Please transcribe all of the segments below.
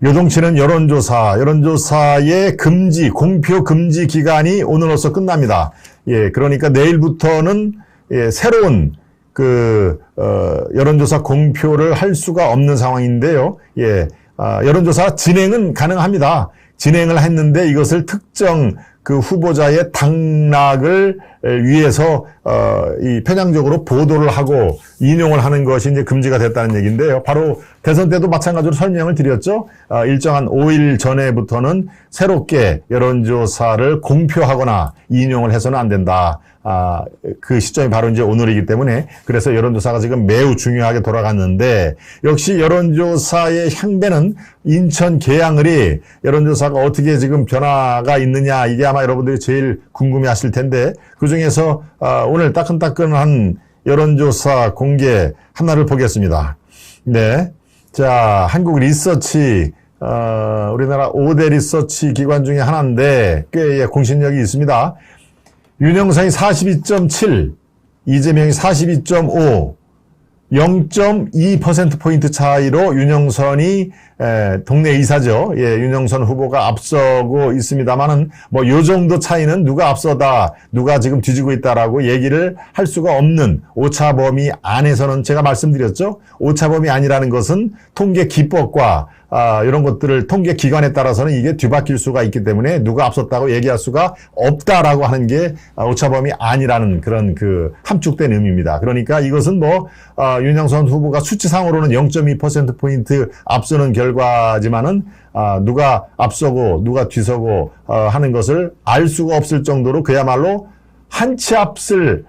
요동치는 여론조사의 금지, 공표 금지 기간이 오늘로써 끝납니다. 예, 그러니까 내일부터는 새로운 여론조사 공표를 할 수가 없는 상황인데요. 예, 여론조사 진행은 가능합니다. 진행을 했는데 이것을 특정 후보자의 당락을 위해서 이 편향적으로 보도를 하고 인용을 하는 것이 이제 금지가 됐다는 얘기인데요. 바로 대선 때도 마찬가지로 설명을 드렸죠. 일정한 5일 전에부터는 새롭게 여론조사를 공표하거나 인용을 해서는 안 된다. 그 시점이 바로 이제 오늘이기 때문에 그래서 여론조사가 지금 매우 중요하게 돌아갔는데 역시 여론조사의 향배는 인천 계양을이 여론조사가 어떻게 지금 변화가 있느냐 이게 아마 여러분들이 제일 궁금해 하실 텐데 그중에서 오늘 따끈따끈한 여론조사 공개 하나를 보겠습니다. 네. 자, 한국 리서치 우리나라 5대 리서치 기관 중에 하나인데 꽤 공신력이 있습니다. 윤영선이 42.7, 이재명이 42.5, 0.2%포인트 차이로 윤영선이 동네 이사죠. 예, 윤영선 후보가 앞서고 있습니다만은 뭐 요 정도 차이는 누가 앞서다, 누가 지금 뒤지고 있다라고 얘기를 할 수가 없는 오차 범위 안에서는 제가 말씀드렸죠. 오차 범위 아니라는 것은 통계 기법과 이런 것들을 통계 기관에 따라서는 이게 뒤바뀔 수가 있기 때문에 누가 앞섰다고 얘기할 수가 없다라고 하는 게 오차범위 아니라는 그런 함축된 의미입니다. 그러니까 이것은 윤영선 후보가 수치상으로는 0.2%포인트 앞서는 결과지만은 누가 앞서고 누가 뒤서고 하는 것을 알 수가 없을 정도로 그야말로 한 치 앞을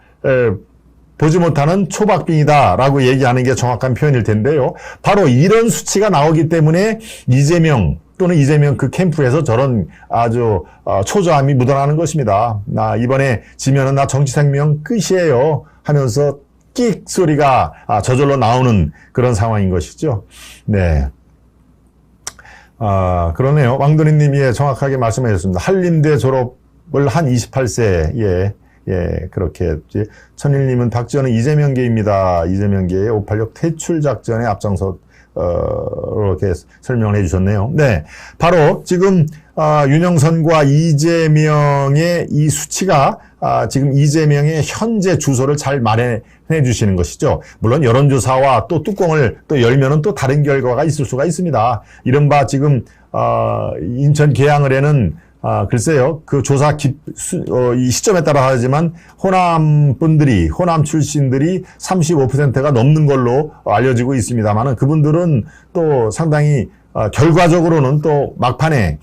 보지 못하는 초박빙이다라고 얘기하는 게 정확한 표현일 텐데요. 바로 이런 수치가 나오기 때문에 이재명 또는 이재명 그 캠프에서 저런 아주 초조함이 묻어나는 것입니다. 나 이번에 지면은 나 정치 생명 끝이에요 하면서 끽 소리가 저절로 나오는 그런 상황인 것이죠. 네. 그러네요. 왕돈이 님이 정확하게 말씀해 주셨습니다. 한림대 졸업을 한 28세. 예, 그렇게 했지. 천일님은 박지원은 이재명계입니다. 이재명계의 586 퇴출 작전에 앞장서, 이렇게 설명을 해주셨네요. 네. 바로 지금, 윤영선과 이재명의 이 수치가, 지금 이재명의 현재 주소를 잘 마련해 주시는 것이죠. 물론 여론조사와 또 뚜껑을 또 열면은 또 다른 결과가 있을 수가 있습니다. 이른바 지금, 인천 계양을에는 글쎄요, 그 조사 이 시점에 따라 하지만, 호남 출신들이 35%가 넘는 걸로 알려지고 있습니다만은, 그분들은 또 상당히, 결과적으로는 또 막판에,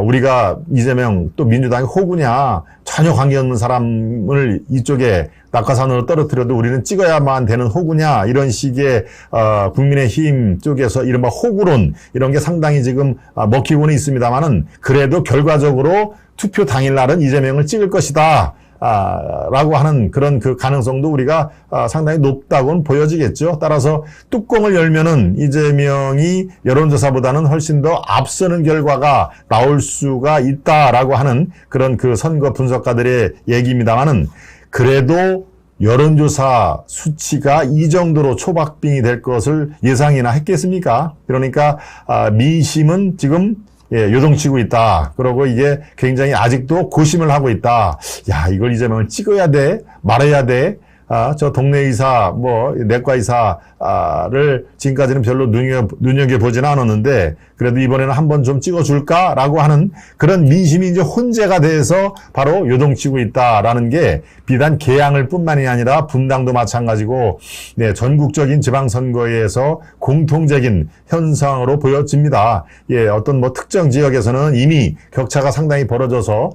우리가 이재명 또 민주당의 호구냐, 전혀 관계없는 사람을 이쪽에 낙하산으로 떨어뜨려도 우리는 찍어야만 되는 호구냐, 이런 식의, 국민의힘 쪽에서 이른바 호구론, 이런 게 상당히 지금 먹히고는 있습니다만은, 그래도 결과적으로 투표 당일날은 이재명을 찍을 것이다. 라고 하는 그런 가능성도 우리가 상당히 높다고는 보여지겠죠. 따라서 뚜껑을 열면은 이재명이 여론조사보다는 훨씬 더 앞서는 결과가 나올 수가 있다라고 하는 그런 선거 분석가들의 얘기입니다만은 그래도 여론조사 수치가 이 정도로 초박빙이 될 것을 예상이나 했겠습니까? 그러니까 민심은 지금 요동치고 있다. 그러고 이게 굉장히 아직도 고심을 하고 있다. 야, 이걸 이재명을 찍어야 돼? 말아야 돼? 저 동네 의사, 내과 의사를 지금까지는 별로 눈여겨보지는 않았는데, 그래도 이번에는 한번 좀 찍어줄까라고 하는 그런 민심이 이제 혼재가 돼서 바로 요동치고 있다라는 게 비단 계양을 뿐만이 아니라 분당도 마찬가지고, 전국적인 지방선거에서 공통적인 현상으로 보여집니다. 예, 어떤 특정 지역에서는 이미 격차가 상당히 벌어져서,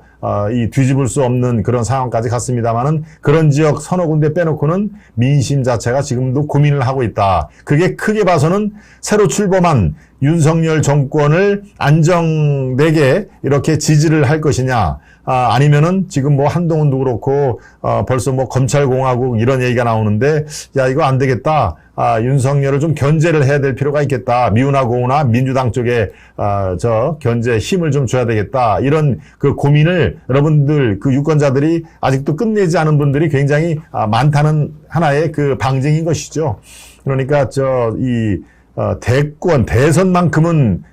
이 뒤집을 수 없는 그런 상황까지 갔습니다만은 그런 지역 서너 군데 빼놓고는 민심 자체가 지금도 고민을 하고 있다. 그게 크게 봐서는 새로 출범한 윤석열 정권을 안정되게 이렇게 지지를 할 것이냐, 아니면은 지금 한동훈도 그렇고, 벌써 검찰공화국 이런 얘기가 나오는데, 야, 이거 안 되겠다. 윤석열을 좀 견제를 해야 될 필요가 있겠다. 미우나 고우나 민주당 쪽에, 견제 힘을 좀 줘야 되겠다. 이런 고민을 여러분들, 유권자들이 아직도 끝내지 않은 분들이 굉장히 많다는 하나의 방증인 것이죠. 그러니까, 대권, 대선만큼은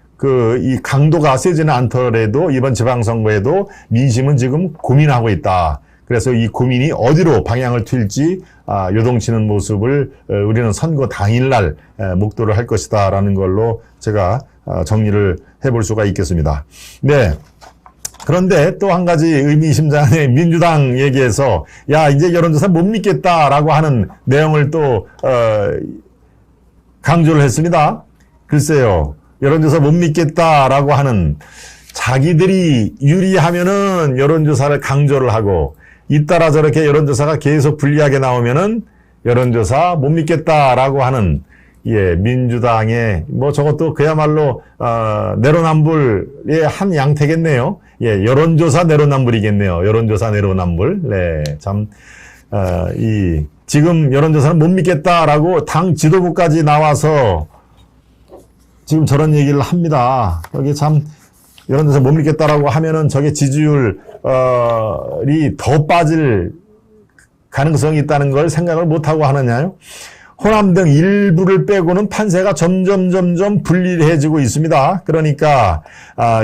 이 강도가 세지는 않더라도 이번 지방선거에도 민심은 지금 고민하고 있다. 그래서 이 고민이 어디로 방향을 튈지 요동치는 모습을 우리는 선거 당일날 목도를 할 것이다라는 걸로 제가 정리를 해볼 수가 있겠습니다. 네. 그런데 또 한 가지 의미심장한 민주당 얘기에서 이제 여론조사 못 믿겠다라고 하는 내용을 또 강조를 했습니다. 글쎄요. 여론조사 못 믿겠다라고 하는, 자기들이 유리하면은 여론조사를 강조를 하고, 잇따라 저렇게 여론조사가 계속 불리하게 나오면은 여론조사 못 믿겠다라고 하는, 민주당의 저것도 그야말로 내로남불의 한 양태겠네요. 여론조사 내로남불이겠네요. 여론조사 내로남불. 네, 참 지금 여론조사는 못 믿겠다라고 당 지도부까지 나와서 지금 저런 얘기를 합니다. 여기 참 여론조사 못 믿겠다라고 하면은 저게 지지율이 더 빠질 가능성이 있다는 걸 생각을 못하고 하느냐요? 호남 등 일부를 빼고는 판세가 점점 불리해지고 있습니다. 그러니까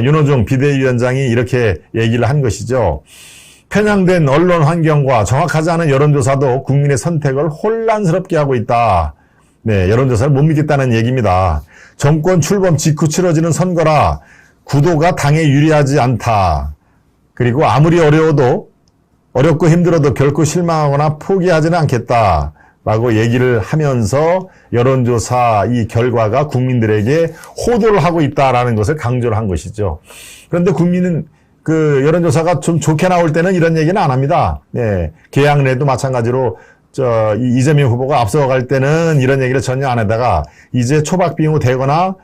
윤호중 비대위원장이 이렇게 얘기를 한 것이죠. 편향된 언론 환경과 정확하지 않은 여론조사도 국민의 선택을 혼란스럽게 하고 있다. 네, 여론조사를 못 믿겠다는 얘기입니다. 정권 출범 직후 치러지는 선거라 구도가 당에 유리하지 않다. 그리고 아무리 어렵고 힘들어도 결코 실망하거나 포기하지는 않겠다. 라고 얘기를 하면서 여론조사 이 결과가 국민들에게 호도를 하고 있다라는 것을 강조를 한 것이죠. 그런데 국민은 여론조사가 좀 좋게 나올 때는 이런 얘기는 안 합니다. 네. 계양내도 마찬가지로 이재명 후보가 앞서갈 때는 이런 얘기를 전혀 안 하다가 이제 초박빙우 되거나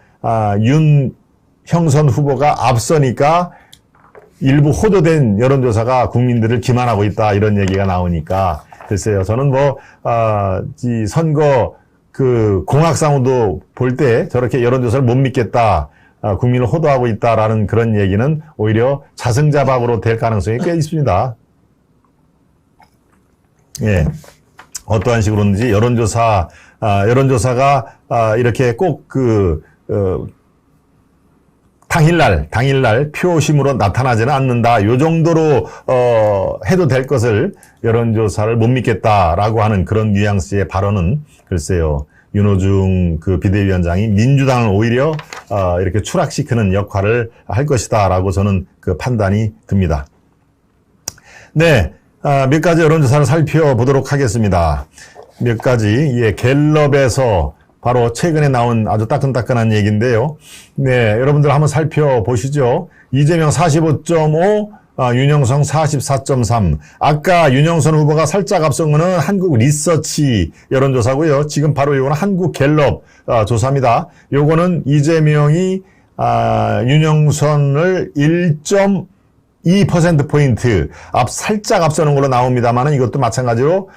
윤형선 후보가 앞서니까 일부 호도된 여론조사가 국민들을 기만하고 있다 이런 얘기가 나오니까 글쎄요. 저는 이 선거 공학상으로도 볼 때 저렇게 여론조사를 못 믿겠다. 국민을 호도하고 있다라는 그런 얘기는 오히려 자승자박으로 될 가능성이 꽤 있습니다. 예. 어떠한 식으로든지 여론조사가 이렇게 꼭 당일날 표심으로 나타나지는 않는다. 요 정도로 해도 될 것을 여론조사를 못 믿겠다라고 하는 그런 뉘앙스의 발언은 글쎄요. 윤호중 비대위원장이 민주당을 오히려 이렇게 추락시키는 역할을 할 것이다라고 저는 판단이 듭니다. 네, 몇 가지 여론조사를 살펴보도록 하겠습니다. 몇 가지 갤럽에서 바로 최근에 나온 아주 따끈따끈한 얘기인데요. 네, 여러분들 한번 살펴보시죠. 이재명 45.5, 윤영선 44.3. 아까 윤영선 후보가 살짝 앞선 거는 한국 리서치 여론조사고요. 지금 바로 이거는 한국 갤럽 조사입니다. 요거는 이재명이 윤영선을 1.2%포인트 살짝 앞서는 걸로 나옵니다만은 이것도 마찬가지로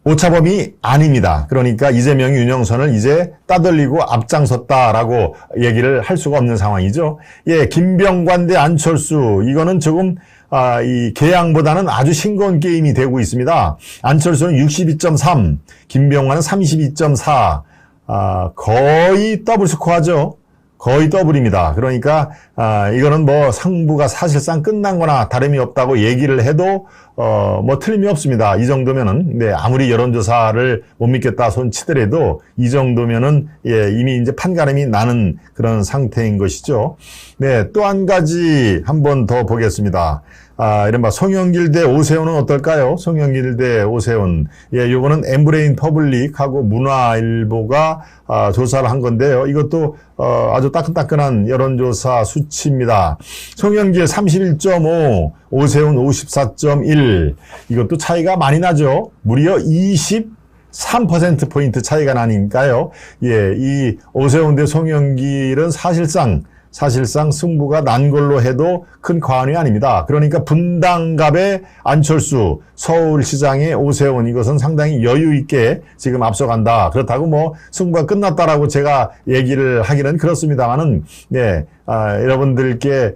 오차범위 아닙니다. 그러니까 이재명이 윤영선을 이제 따돌리고 앞장섰다라고 얘기를 할 수가 없는 상황이죠. 예, 김병관 대 안철수 이거는 조금 이 계양보다는 아주 싱거운 게임이 되고 있습니다. 안철수는 62.3, 김병관은 32.4, 거의 더블 스코어죠. 거의 더블입니다. 그러니까 이거는 상부가 사실상 끝난 거나 다름이 없다고 얘기를 해도 틀림이 없습니다. 이 정도면은 아무리 여론조사를 못 믿겠다 손 치더라도 이 정도면은 이미 이제 판가름이 나는 그런 상태인 것이죠. 네, 또 한 가지 한번 더 보겠습니다. 이른바 송영길 대 오세훈은 어떨까요? 송영길 대 오세훈. 예, 요거는 엠브레인 퍼블릭하고 문화일보가 조사를 한 건데요. 이것도 아주 따끈따끈한 여론조사 수치입니다. 송영길 31.5, 오세훈 54.1. 이것도 차이가 많이 나죠. 무려 23%포인트 차이가 나니까요. 예, 이 오세훈 대 송영길은 사실상 승부가 난 걸로 해도 큰 과언이 아닙니다. 그러니까 분당갑의 안철수, 서울시장의 오세훈 이것은 상당히 여유 있게 지금 앞서간다. 그렇다고 승부가 끝났다라고 제가 얘기를 하기는 그렇습니다만은 네, 여러분들께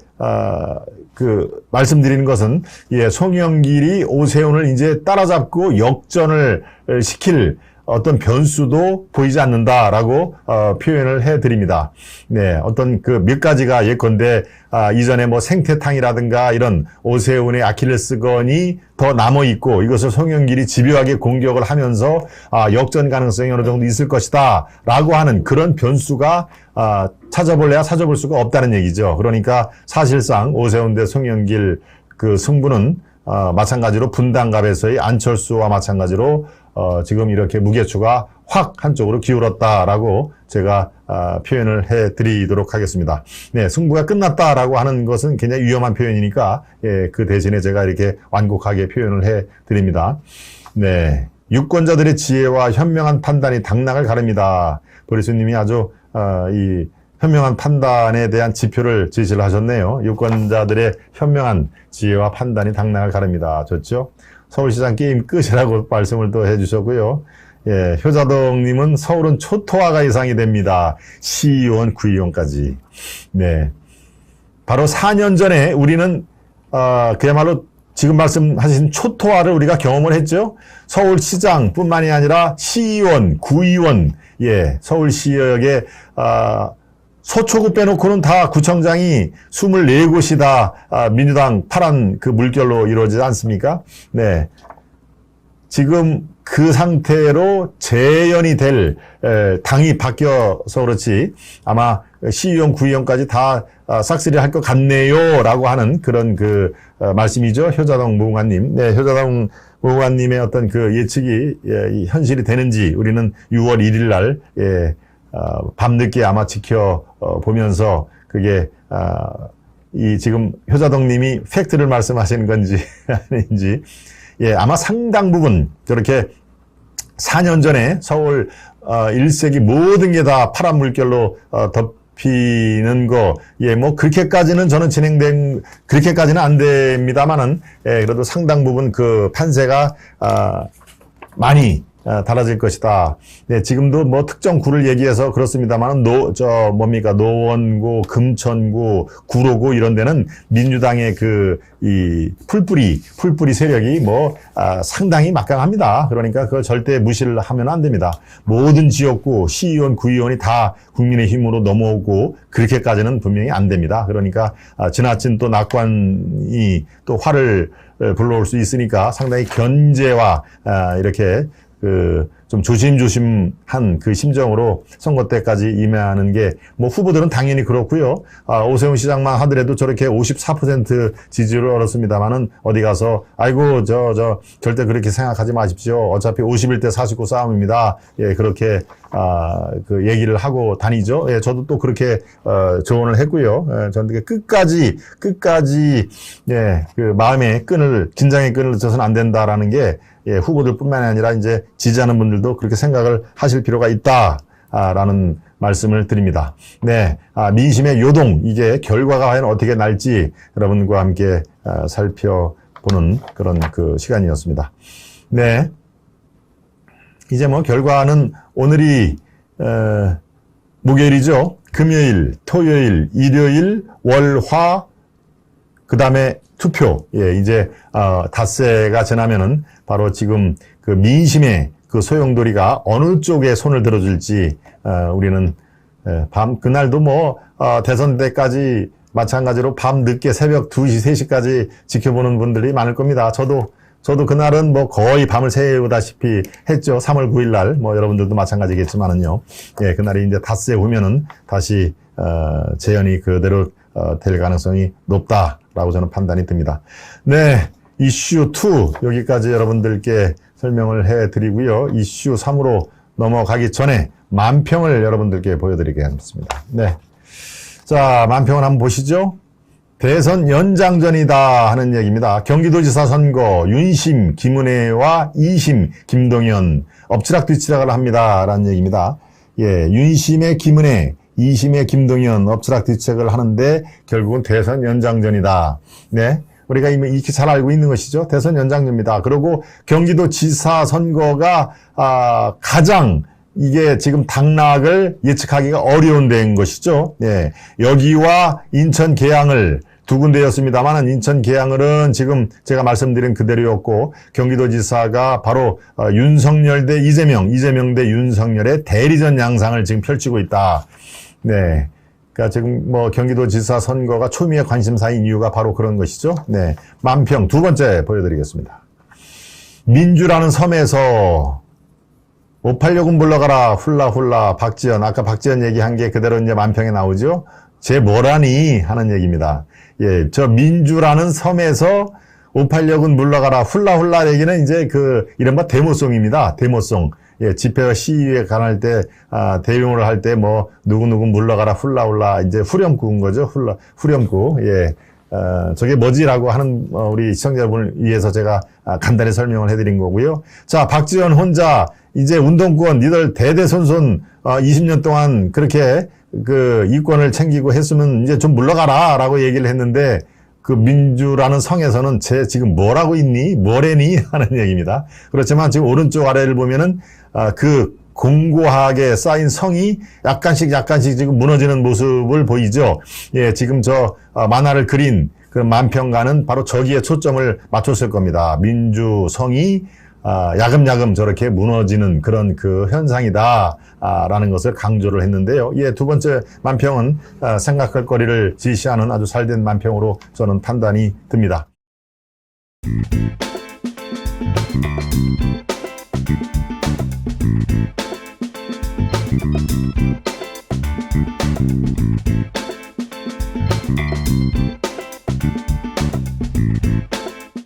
말씀드리는 것은 송영길이 오세훈을 이제 따라잡고 역전을 시킬 어떤 변수도 보이지 않는다라고 표현을 해드립니다. 네, 어떤 그 몇 가지가 예컨대 이전에 뭐 생태탕이라든가 이런 오세훈의 아킬레스건이 더 남아 있고 이것을 송영길이 집요하게 공격을 하면서 역전 가능성이 어느 정도 있을 것이다라고 하는 그런 변수가 찾아볼래야 찾아볼 수가 없다는 얘기죠. 그러니까 사실상 오세훈 대 송영길 그 승부는 마찬가지로 분당갑에서의 안철수와 마찬가지로 지금 이렇게 무게추가 확 한쪽으로 기울었다라고 제가 표현을 해드리도록 하겠습니다. 네, 승부가 끝났다라고 하는 것은 굉장히 위험한 표현이니까 그 대신에 제가 이렇게 완곡하게 표현을 해드립니다. 네, 유권자들의 지혜와 현명한 판단이 당락을 가릅니다. 보리수님이 아주 이 현명한 판단에 대한 지표를 제시를 하셨네요. 유권자들의 현명한 지혜와 판단이 당락을 가릅니다. 좋죠? 서울시장 게임 끝이라고 말씀을 또 해주셨고요. 예, 효자동님은 서울은 초토화가 예상이 됩니다. 시의원, 구의원까지. 네. 바로 4년 전에 우리는, 그야말로 지금 말씀하신 초토화를 우리가 경험을 했죠. 서울시장 뿐만이 아니라 시의원, 구의원, 예, 서울시역에, 서초구 빼놓고는 다 구청장이 24곳이 다 민주당 파란 그 물결로 이루어지지 않습니까? 네. 지금 그 상태로 재연이 될 당이 바뀌어서 그렇지 아마 시의원, 구의원까지 다 싹쓸이 할 것 같네요 라고 하는 그런 그 말씀이죠. 효자동 무궁화님. 네, 효자동 무궁화님의 어떤 그 예측이 현실이 되는지 우리는 6월 1일 날 밤늦게 아마 지켜보면서 그게 이 지금 효자동님이 팩트를 말씀하시는 건지 아닌지 아마 상당 부분 저렇게 4년 전에 서울 1세기 모든 게 다 파란 물결로 덮이는 거 뭐 그렇게까지는 저는 그렇게까지는 안 됩니다만은 그래도 상당 부분 그 판세가 많이 달라질 것이다. 네, 지금도 뭐 특정 구를 얘기해서 그렇습니다만, 노원구, 금천구, 구로구 이런 데는 민주당의 이 풀뿌리 세력이 상당히 막강합니다. 그러니까 그걸 절대 무시를 하면 안 됩니다. 모든 지역구, 시의원, 구의원이 다 국민의힘으로 넘어오고, 그렇게까지는 분명히 안 됩니다. 그러니까, 지나친 또 낙관이 또 화를 불러올 수 있으니까 상당히 견제와, 이렇게 좀 조심조심한 그 심정으로 선거 때까지 임하는 게, 후보들은 당연히 그렇고요. 오세훈 시장만 하더라도 저렇게 54% 지지를 얻었습니다만은, 어디 가서, 아이고, 절대 그렇게 생각하지 마십시오. 어차피 51대 49 싸움입니다. 예, 그렇게, 그 얘기를 하고 다니죠. 예, 저도 또 그렇게, 조언을 했고요. 예, 저는 끝까지, 예, 그 마음의 긴장의 끈을 넣어서는 안 된다라는 게, 예, 후보들뿐만 아니라 이제 지지하는 분들도 그렇게 생각을 하실 필요가 있다라는 말씀을 드립니다. 네, 민심의 요동, 이게 결과가 과연 어떻게 날지 여러분과 함께 살펴보는 그런 그 시간이었습니다. 네, 이제 결과는 오늘이 목요일이죠. 금요일, 토요일, 일요일, 월, 화, 그 다음에 투표. 예, 이제, 닷새가 지나면은 바로 지금 그 민심의 그 소용돌이가 어느 쪽에 손을 들어줄지, 우리는, 그날도 대선 때까지 마찬가지로 밤 늦게 새벽 2시, 3시까지 지켜보는 분들이 많을 겁니다. 저도 그날은 거의 밤을 새우다시피 했죠. 3월 9일 날, 여러분들도 마찬가지겠지만은요. 예, 그날이 이제 닷새 오면은 다시, 재연이 그대로, 될 가능성이 높다라고 저는 판단이 듭니다. 네. 이슈 2 여기까지 여러분들께 설명을 해드리고요. 이슈 3으로 넘어가기 전에 만평을 여러분들께 보여드리겠습니다. 네, 자, 만평을 한번 보시죠. 대선 연장전이다 하는 얘기입니다. 경기도지사 선거 윤심 김은혜와 2심 김동연 엎치락뒤치락을 합니다 라는 얘기입니다. 예, 윤심의 김은혜, 2심의 김동연 엎치락뒤치락을 하는데 결국은 대선 연장전이다. 네. 우리가 이미 이렇게 잘 알고 있는 것이죠. 대선 연장전입니다. 그리고 경기도지사 선거가 가장 이게 지금 당락을 예측하기가 어려운 데인 것이죠. 예. 여기와 인천 계양을 두 군데였습니다만 인천 계양을은 지금 제가 말씀드린 그대로였고 경기도지사가 바로 윤석열 대 이재명, 이재명 대 윤석열의 대리전 양상을 지금 펼치고 있다. 네. 그러니까 지금 뭐 경기도지사 선거가 초미의 관심사인 이유가 바로 그런 것이죠. 네. 만평 두 번째 보여드리겠습니다. 민주라는 섬에서 586은 물러가라 훌라훌라 박지원. 아까 박지원 얘기한 게 그대로 이제 만평에 나오죠. 쟤 뭐라니 하는 얘기입니다. 예, 저 민주라는 섬에서 586은 물러가라 훌라훌라 얘기는 이제 그 이른바 데모송입니다. 데모송. 예, 집회와 시위에 관할 때, 대용을 할 때 뭐, 누구누구 물러가라 훌라훌라 이제 후렴구인 거죠. 후렴구. 예. 저게 뭐지라고 하는 우리 시청자 여러분을 위해서 제가 간단히 설명을 해드린 거고요. 자, 박지원 혼자 이제 운동권 니들 대대손손 20년 동안 그렇게 그 이권을 챙기고 했으면 이제 좀 물러가라라고 얘기를 했는데 그 민주라는 성에서는 쟤 지금 뭐라고 있니? 뭐래니? 하는 얘기입니다. 그렇지만 지금 오른쪽 아래를 보면은 그 공고하게 쌓인 성이 약간씩 지금 무너지는 모습을 보이죠. 예, 지금 저 만화를 그린 그 만평가는 바로 저기에 초점을 맞췄을 겁니다. 민주성이 야금야금 저렇게 무너지는 그런 그 현상이다 라는 것을 강조를 했는데요. 예, 두 번째 만평은 생각할 거리를 제시하는 아주 잘된 만평으로 저는 판단이 듭니다.